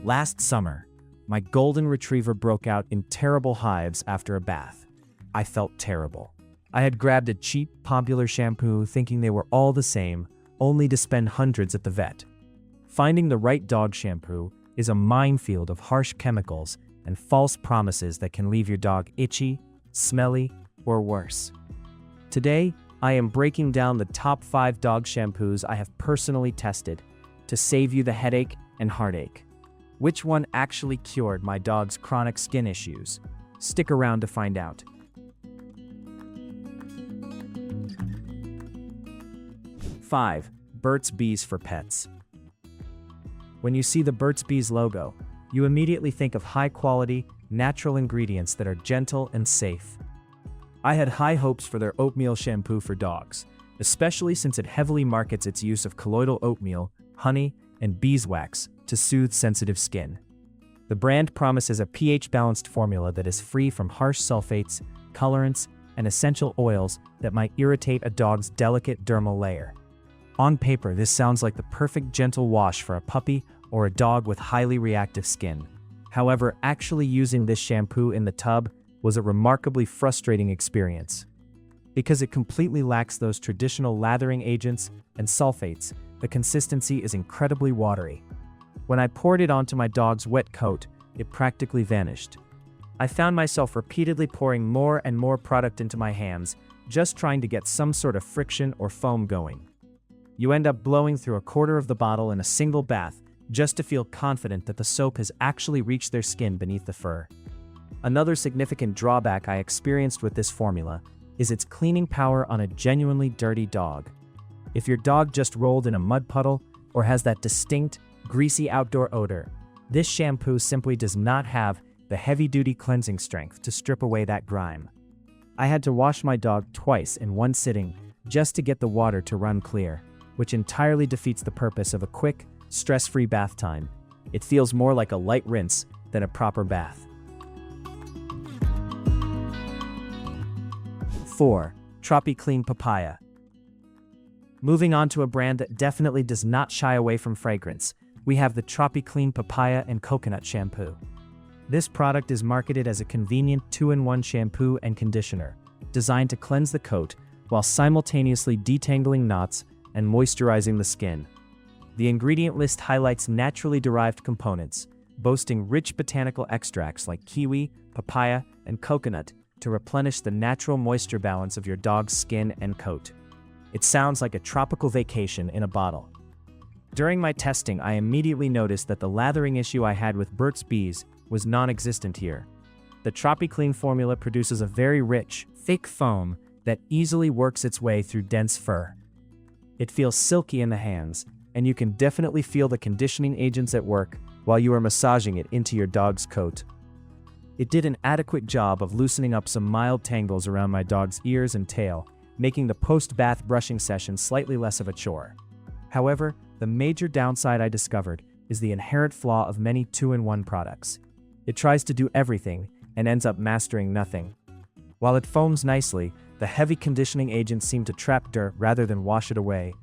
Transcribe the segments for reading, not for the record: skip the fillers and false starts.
Last summer, my golden retriever broke out in terrible hives after a bath. I felt terrible. I had grabbed a cheap, popular shampoo thinking they were all the same, only to spend hundreds at the vet. Finding the right dog shampoo is a minefield of harsh chemicals and false promises that can leave your dog itchy, smelly, or worse. Today, I am breaking down the top 5 dog shampoos I have personally tested to save you the headache and heartache. Which one actually cured my dog's chronic skin issues? Stick around to find out. 5. Burt's Bees for Pets. When you see the Burt's Bees logo, you immediately think of high-quality, natural ingredients that are gentle and safe. I had high hopes for their oatmeal shampoo for dogs, especially since it heavily markets its use of colloidal oatmeal, honey, and beeswax to soothe sensitive skin. The brand promises a pH-balanced formula that is free from harsh sulfates, colorants, and essential oils that might irritate a dog's delicate dermal layer. On paper, this sounds like the perfect gentle wash for a puppy or a dog with highly reactive skin. However, actually using this shampoo in the tub was a remarkably frustrating experience. Because it completely lacks those traditional lathering agents and sulfates, the consistency is incredibly watery. When I poured it onto my dog's wet coat, it practically vanished. I found myself repeatedly pouring more and more product into my hands, just trying to get some sort of friction or foam going. You end up blowing through a quarter of the bottle in a single bath, just to feel confident that the soap has actually reached their skin beneath the fur. Another significant drawback I experienced with this formula is its cleaning power on a genuinely dirty dog. If your dog just rolled in a mud puddle or has that distinct, greasy outdoor odor, this shampoo simply does not have the heavy-duty cleansing strength to strip away that grime. I had to wash my dog twice in one sitting just to get the water to run clear, which entirely defeats the purpose of a quick, stress-free bath time. It feels more like a light rinse than a proper bath. 4. TropiClean Papaya. Moving on to a brand that definitely does not shy away from fragrance, we have the TropiClean Papaya and Coconut Shampoo. This product is marketed as a convenient 2-in-1 shampoo and conditioner, designed to cleanse the coat while simultaneously detangling knots and moisturizing the skin. The ingredient list highlights naturally derived components, boasting rich botanical extracts like kiwi, papaya, and coconut to replenish the natural moisture balance of your dog's skin and coat. It sounds like a tropical vacation in a bottle. During my testing, I immediately noticed that the lathering issue I had with Burt's Bees was non-existent here. The TropiClean formula produces a very rich, thick foam that easily works its way through dense fur. It feels silky in the hands, and you can definitely feel the conditioning agents at work while you are massaging it into your dog's coat. It did an adequate job of loosening up some mild tangles around my dog's ears and tail, making the post-bath brushing session slightly less of a chore. However, the major downside I discovered is the inherent flaw of many 2-in-1 products. It tries to do everything and ends up mastering nothing. While it foams nicely, the heavy conditioning agents seem to trap dirt rather than wash it away.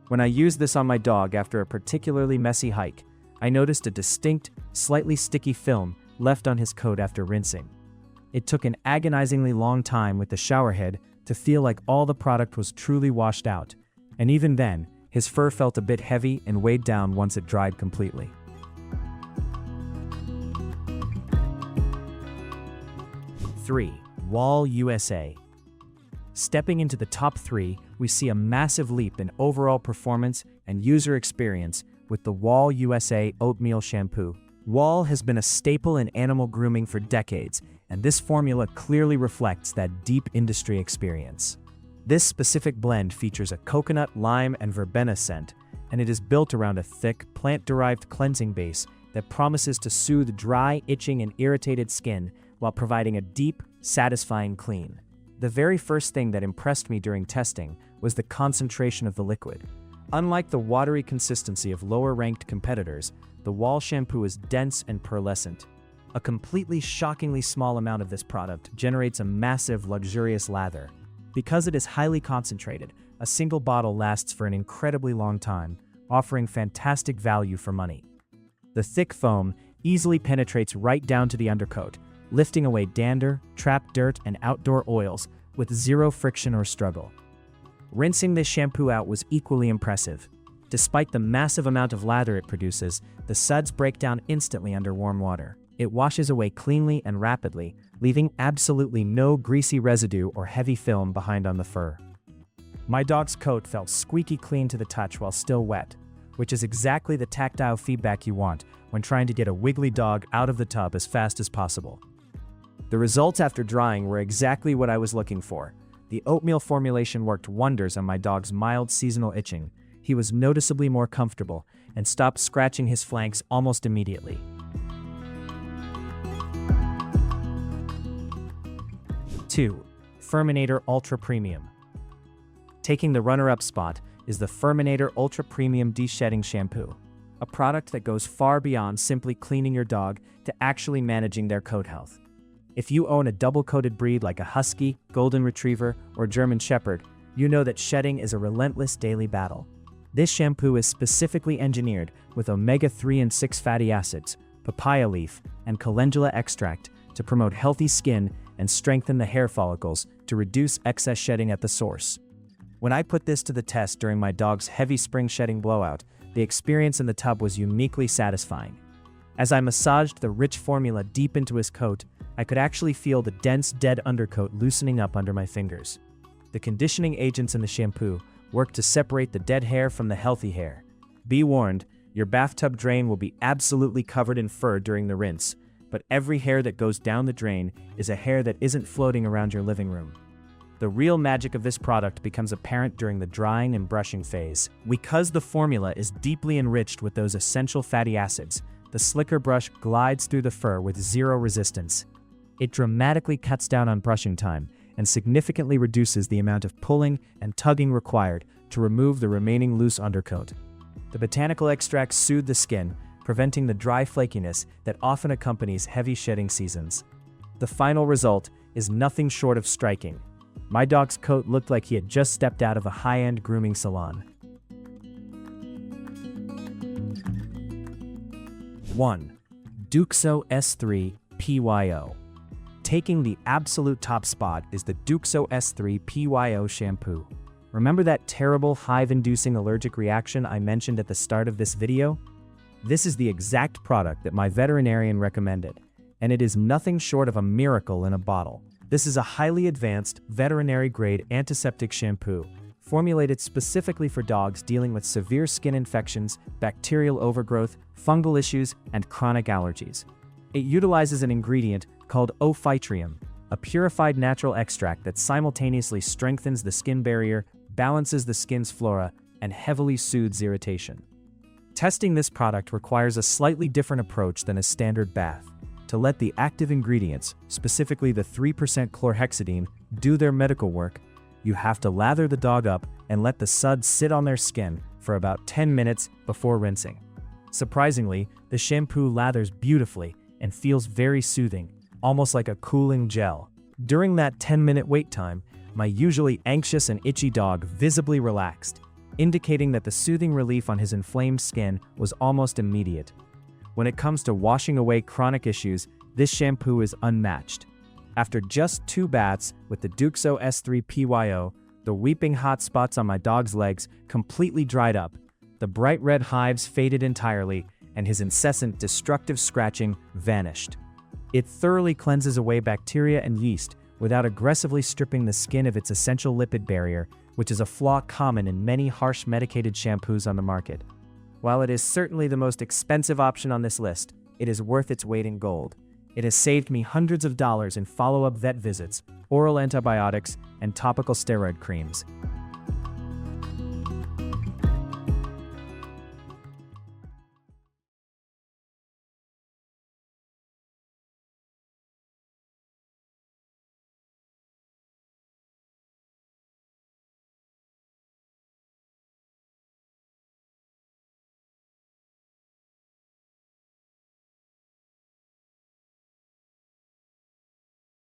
When I used this on my dog after a particularly messy hike, I noticed a distinct, slightly sticky film left on his coat after rinsing. It took an agonizingly long time with the shower head to feel like all the product was truly washed out, and even then, his fur felt a bit heavy and weighed down once it dried completely. 3. Wahl USA. Stepping into the top 3, we see a massive leap in overall performance and user experience with the Wahl USA Oatmeal Shampoo. Wahl has been a staple in animal grooming for decades, and this formula clearly reflects that deep industry experience. This specific blend features a coconut, lime, and verbena scent, and it is built around a thick, plant-derived cleansing base that promises to soothe dry, itching, and irritated skin while providing a deep, satisfying clean. The very first thing that impressed me during testing was the concentration of the liquid. Unlike the watery consistency of lower-ranked competitors, the Wahl shampoo is dense and pearlescent. A completely shockingly small amount of this product generates a massive, luxurious lather. Because it is highly concentrated, a single bottle lasts for an incredibly long time, offering fantastic value for money. The thick foam easily penetrates right down to the undercoat, lifting away dander, trapped dirt, and outdoor oils with zero friction or struggle. Rinsing this shampoo out was equally impressive. Despite the massive amount of lather it produces, the suds break down instantly under warm water. It washes away cleanly and rapidly, leaving absolutely no greasy residue or heavy film behind on the fur. My dog's coat felt squeaky clean to the touch while still wet, which is exactly the tactile feedback you want when trying to get a wiggly dog out of the tub as fast as possible. The results after drying were exactly what I was looking for. The oatmeal formulation worked wonders on my dog's mild seasonal itching. He was noticeably more comfortable and stopped scratching his flanks almost immediately. 2. FURminator Ultra Premium. Taking the runner-up spot is the FURminator Ultra Premium De-Shedding Shampoo, a product that goes far beyond simply cleaning your dog to actually managing their coat health. If you own a double-coated breed like a Husky, Golden Retriever, or German Shepherd, you know that shedding is a relentless daily battle. This shampoo is specifically engineered with omega-3 and 6 fatty acids, papaya leaf, and calendula extract to promote healthy skin and strengthen the hair follicles to reduce excess shedding at the source. When I put this to the test during my dog's heavy spring shedding blowout, the experience in the tub was uniquely satisfying. As I massaged the rich formula deep into his coat, I could actually feel the dense, dead undercoat loosening up under my fingers. The conditioning agents in the shampoo work to separate the dead hair from the healthy hair. Be warned, your bathtub drain will be absolutely covered in fur during the rinse, but every hair that goes down the drain is a hair that isn't floating around your living room. The real magic of this product becomes apparent during the drying and brushing phase. Because the formula is deeply enriched with those essential fatty acids, the slicker brush glides through the fur with zero resistance. It dramatically cuts down on brushing time and significantly reduces the amount of pulling and tugging required to remove the remaining loose undercoat. The botanical extracts soothe the skin, preventing the dry flakiness that often accompanies heavy shedding seasons. The final result is nothing short of striking. My dog's coat looked like he had just stepped out of a high-end grooming salon. 1. Douxo S3 PYO. Taking the absolute top spot is the Douxo S3 PYO shampoo. Remember that terrible hive-inducing allergic reaction I mentioned at the start of this video? This is the exact product that my veterinarian recommended, and it is nothing short of a miracle in a bottle. This is a highly advanced, veterinary-grade antiseptic shampoo, formulated specifically for dogs dealing with severe skin infections, bacterial overgrowth, fungal issues, and chronic allergies. It utilizes an ingredient called Ophytrium, a purified natural extract that simultaneously strengthens the skin barrier, balances the skin's flora, and heavily soothes irritation. Testing this product requires a slightly different approach than a standard bath. To let the active ingredients, specifically the 3% chlorhexidine, do their medical work, you have to lather the dog up and let the suds sit on their skin for about 10 minutes before rinsing. Surprisingly, the shampoo lathers beautifully and feels very soothing, almost like a cooling gel. During that 10-minute wait time, my usually anxious and itchy dog visibly relaxed, indicating that the soothing relief on his inflamed skin was almost immediate. When it comes to washing away chronic issues, this shampoo is unmatched. After just 2 baths with the Douxo S3 PYO, the weeping hot spots on my dog's legs completely dried up, the bright red hives faded entirely, and his incessant destructive scratching vanished. It thoroughly cleanses away bacteria and yeast without aggressively stripping the skin of its essential lipid barrier, which is a flaw common in many harsh medicated shampoos on the market. While it is certainly the most expensive option on this list, it is worth its weight in gold. It has saved me hundreds of dollars in follow-up vet visits, oral antibiotics, and topical steroid creams.